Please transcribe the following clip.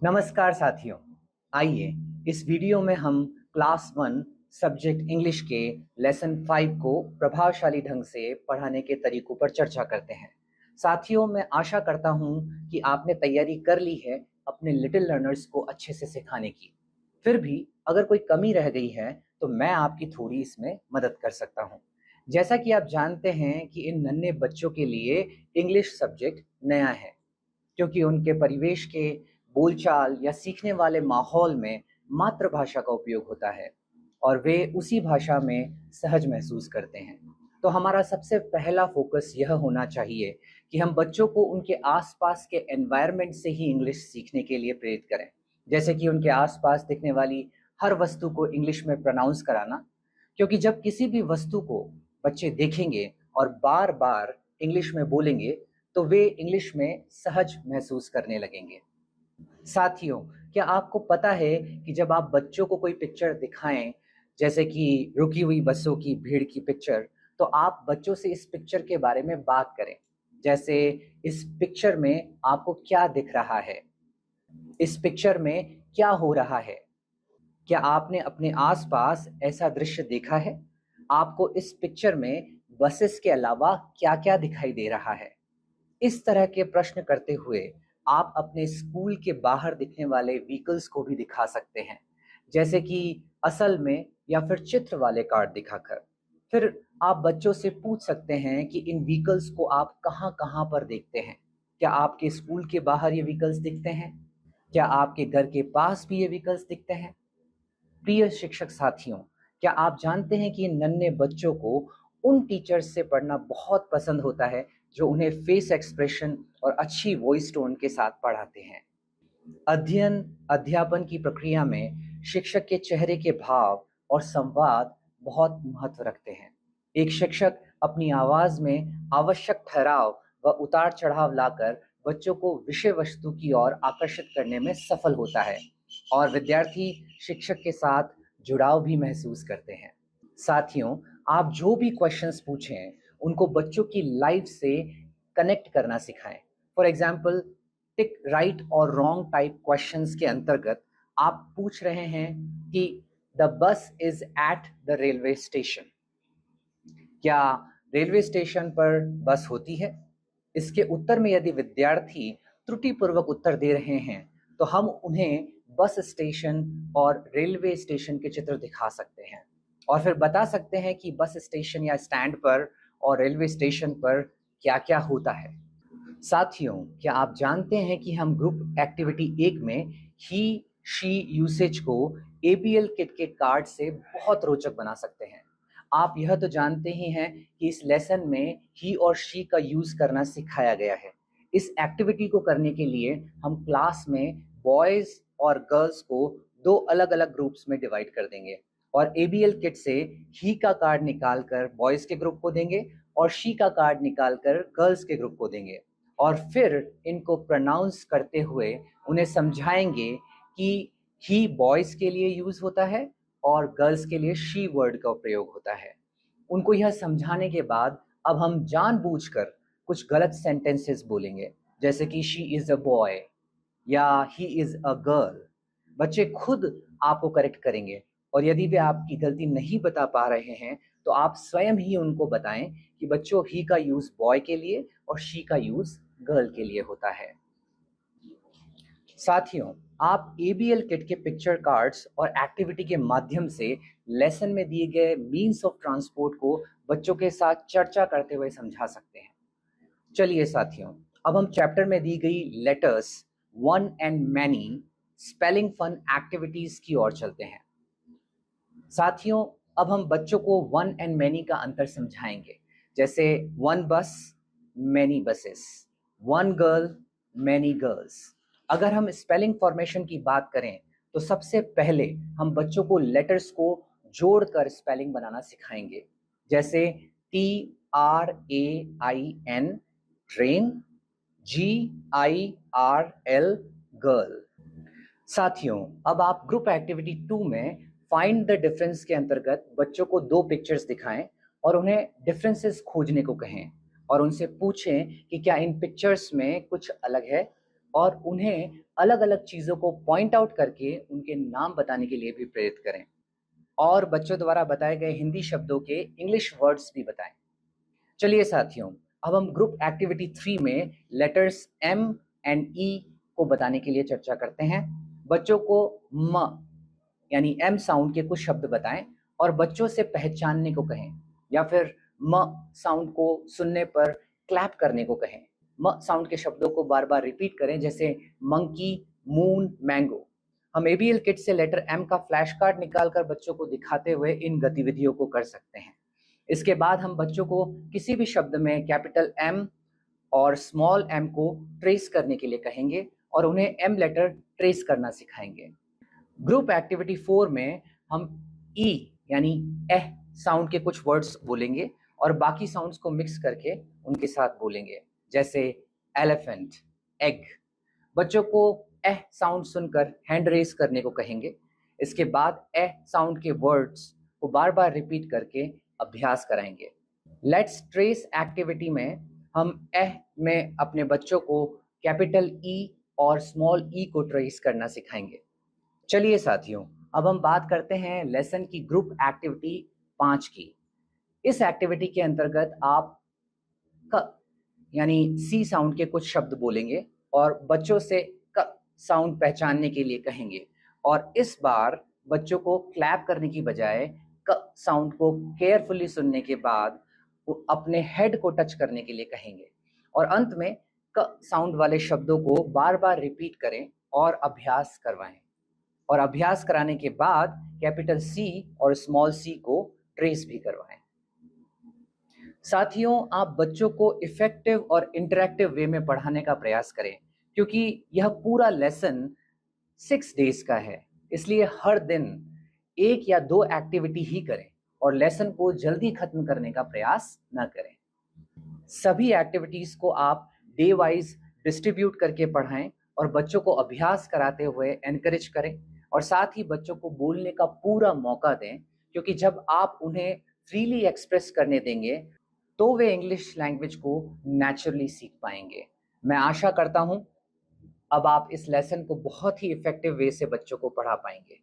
नमस्कार साथियों। आइए इस वीडियो में हम क्लास 1 सब्जेक्ट इंग्लिश के लेसन 5 को प्रभावशाली ढंग से पढ़ाने के तरीकों पर चर्चा करते हैं। साथियों, मैं आशा करता हूं कि आपने तैयारी कर ली है अपने लिटिल लर्नर्स को अच्छे से सिखाने की। फिर भी अगर कोई कमी रह गई है तो मैं आपकी थोड़ी इसमें मदद कर सकता हूं। जैसा कि आप जानते हैं कि इन नन्हे बच्चों के लिए इंग्लिश सब्जेक्ट नया है, क्योंकि उनके परिवेश के बोलचाल या सीखने वाले माहौल में मातृभाषा का उपयोग होता है और वे उसी भाषा में सहज महसूस करते हैं। तो हमारा सबसे पहला फोकस यह होना चाहिए कि हम बच्चों को उनके आसपास के एनवायरनमेंट से ही इंग्लिश सीखने के लिए प्रेरित करें। जैसे कि उनके आसपास दिखने वाली हर वस्तु को इंग्लिश में प्रोनाउंस कराना, क्योंकि जब किसी भी वस्तु को बच्चे देखेंगे और बार बार इंग्लिश में बोलेंगे तो वे इंग्लिश में सहज महसूस करने लगेंगे। साथियों, क्या आपको पता है कि जब आप बच्चों को कोई पिक्चर दिखाएं, जैसे कि रुकी हुई बसों की भीड़ की पिक्चर, तो आप बच्चों से इस पिक्चर के बारे में बात करें। जैसे, इस पिक्चर में आपको क्या दिख रहा है? इस पिक्चर में क्या हो रहा है? क्या आपने अपने आसपास ऐसा दृश्य देखा है? आपको इस पिक्चर में बसेस के अलावा क्या-क्या दिखाई दे रहा है? इस तरह के प्रश्न करते हुए आप अपने स्कूल के बाहर दिखने वाले व्हीकल्स को भी दिखा सकते हैं, जैसे कि असल में या फिर चित्र वाले कार्ड दिखाकर। फिर आप बच्चों से पूछ सकते हैं कि इन व्हीकल्स को आप कहाँ-कहाँ पर देखते हैं? क्या आपके स्कूल के बाहर ये व्हीकल्स दिखते हैं? क्या आपके घर के पास भी ये व्हीकल्स दिखते हैं? प्रिय शिक्षक साथियों, क्या आप जानते हैं कि इन नन्हे बच्चों को उन टीचर्स से पढ़ना बहुत पसंद होता है जो उन्हें फेस एक्सप्रेशन और अच्छी वॉइस टोन के साथ पढ़ाते हैं। अध्ययन अध्यापन की प्रक्रिया में शिक्षक के चेहरे के भाव और संवाद बहुत महत्व रखते हैं। एक शिक्षक अपनी आवाज में आवश्यक ठहराव व उतार चढ़ाव लाकर बच्चों को विषय वस्तु की ओर आकर्षित करने में सफल होता है और विद्यार्थी शिक्षक के साथ जुड़ाव भी महसूस करते हैं। साथियों, आप जो भी क्वेश्चंस पूछें उनको बच्चों की लाइफ से कनेक्ट करना सिखाएं। फॉर एग्जाम्पल, टिक राइट और रॉन्ग टाइप क्वेश्चंस के अंतर्गत आप पूछ रहे हैं कि the bus is at the railway station. क्या रेलवे स्टेशन पर बस होती है? इसके उत्तर में यदि विद्यार्थी त्रुटिपूर्वक उत्तर दे रहे हैं तो हम उन्हें बस स्टेशन और रेलवे स्टेशन के चित्र दिखा सकते हैं और फिर बता सकते हैं कि बस स्टेशन या स्टैंड पर और रेलवे स्टेशन पर क्या क्या होता है। साथियों, क्या आप जानते हैं कि हम ग्रुप एक्टिविटी 1 में ही शी यूसेज को एबीएल किट के कार्ड से बहुत रोचक बना सकते हैं। आप यह तो जानते ही हैं कि इस लेसन में ही और शी का यूज करना सिखाया गया है। इस एक्टिविटी को करने के लिए हम क्लास में बॉयज और गर्ल्स को दो अलग अलग ग्रुप्स में डिवाइड कर देंगे और एबीएल किट से ही का कार्ड निकालकर बॉयज के ग्रुप को देंगे और शी का कार्ड निकालकर गर्ल्स के ग्रुप को देंगे और फिर इनको प्रोनाउंस करते हुए उन्हें समझाएंगे कि ही बॉयज के लिए यूज होता है और गर्ल्स के लिए शी वर्ड का प्रयोग होता है। उनको यह समझाने के बाद अब हम जानबूझकर कुछ गलत सेंटेंसेस बोलेंगे, जैसे कि शी इज अ बॉय या ही इज अ गर्ल। बच्चे खुद आपको करेक्ट करेंगे और यदि वे आपकी गलती नहीं बता पा रहे हैं तो आप स्वयं ही उनको बताएं कि बच्चों, ही का यूज बॉय के लिए और शी का यूज गर्ल के लिए होता है। साथियों, आप एबीएल किट के पिक्चर कार्ड्स और एक्टिविटी के माध्यम से लेसन में दिए गए मीन्स ऑफ ट्रांसपोर्ट को बच्चों के साथ चर्चा करते हुए समझा सकते हैं। चलिए साथियों, अब हम चैप्टर में दी गई letters, one and many spelling fun activities की ओर चलते हैं। साथियों, अब हम बच्चों को वन एंड मैनी का अंतर समझाएंगे, जैसे वन बस, many buses, one girl, many girls. अगर हम स्पेलिंग फॉर्मेशन की बात करें तो सबसे पहले हम बच्चों को लेटर्स को जोड़कर स्पेलिंग बनाना सिखाएंगे, जैसे TRAIN ट्रेन, GIRL गर्ल। साथियों, अब आप ग्रुप एक्टिविटी 2 में फाइंड द डिफरेंस के अंतर्गत बच्चों को दो पिक्चर्स दिखाएं और उन्हें डिफरेंसेस खोजने को कहें और उनसे पूछें कि क्या इन पिक्चर्स में कुछ अलग है और उन्हें अलग-अलग चीज़ों को पॉइंट आउट करके उनके नाम बताने के लिए भी प्रेरित करें और बच्चों द्वारा बताए गए हिंदी शब्दों के इंग्लिश वर्ड्स भी बताएं। चलिए साथियों, अब हम ग्रुप एक्टिविटी 3 में लेटर्स एम एंड ई को बताने के लिए चर्चा करते हैं। बच्चों को म यानी एम साउंड के कुछ शब्द बताएं और बच्चों से पहचानने को कहें या फिर म साउंड को सुनने पर क्लैप करने को कहें। म साउंड के शब्दों को बार बार रिपीट करें, जैसे मंकी, मून, मैंगो। हम एबीएल किट से लेटर एम का फ्लैश कार्ड निकालकर बच्चों को दिखाते हुए इन गतिविधियों को कर सकते हैं। इसके बाद हम बच्चों को किसी भी शब्द में कैपिटल एम और स्मॉल एम को ट्रेस करने के लिए कहेंगे और उन्हें एम लेटर ट्रेस करना सिखाएंगे। ग्रुप एक्टिविटी 4 में हम ई यानी एह साउंड के कुछ वर्ड्स बोलेंगे और बाकी साउंड्स को मिक्स करके उनके साथ बोलेंगे, जैसे एलिफेंट, एग। बच्चों को एह साउंड सुनकर हैंड रेस करने को कहेंगे। इसके बाद एह साउंड के वर्ड्स को बार बार रिपीट करके अभ्यास कराएंगे। लेट्स ट्रेस एक्टिविटी में हम एह में अपने बच्चों को कैपिटल ई और स्मॉल ई को ट्रेस करना सिखाएंगे। चलिए साथियों, अब हम बात करते हैं लेसन की ग्रुप एक्टिविटी 5 की। इस एक्टिविटी के अंतर्गत आप क यानी सी साउंड के कुछ शब्द बोलेंगे और बच्चों से क साउंड पहचानने के लिए कहेंगे और इस बार बच्चों को क्लैप करने की बजाय क साउंड को केयरफुली सुनने के बाद वो अपने हेड को टच करने के लिए कहेंगे और अंत में क साउंड वाले शब्दों को बार बार रिपीट करें और अभ्यास करवाएं और अभ्यास कराने के बाद कैपिटल सी और स्मॉल सी को ट्रेस भी करवाएं। साथियों, आप बच्चों को इफेक्टिव और इंटरैक्टिव वे में पढ़ाने का प्रयास करें क्योंकि यह पूरा लेसन 6 डेज का है, इसलिए हर दिन 1 या 2 एक्टिविटी ही करें और लेसन को जल्दी खत्म करने का प्रयास न करें। सभी एक्टिविटीज को आप डे वाइज डिस्ट्रीब्यूट करके पढ़ाएं और बच्चों को अभ्यास कराते हुए एनकरेज करें और साथ ही बच्चों को बोलने का पूरा मौका दें, क्योंकि जब आप उन्हें फ्रीली एक्सप्रेस करने देंगे तो वे इंग्लिश लैंग्वेज को नेचुरली सीख पाएंगे। मैं आशा करता हूं अब आप इस लेसन को बहुत ही इफेक्टिव वे से बच्चों को पढ़ा पाएंगे।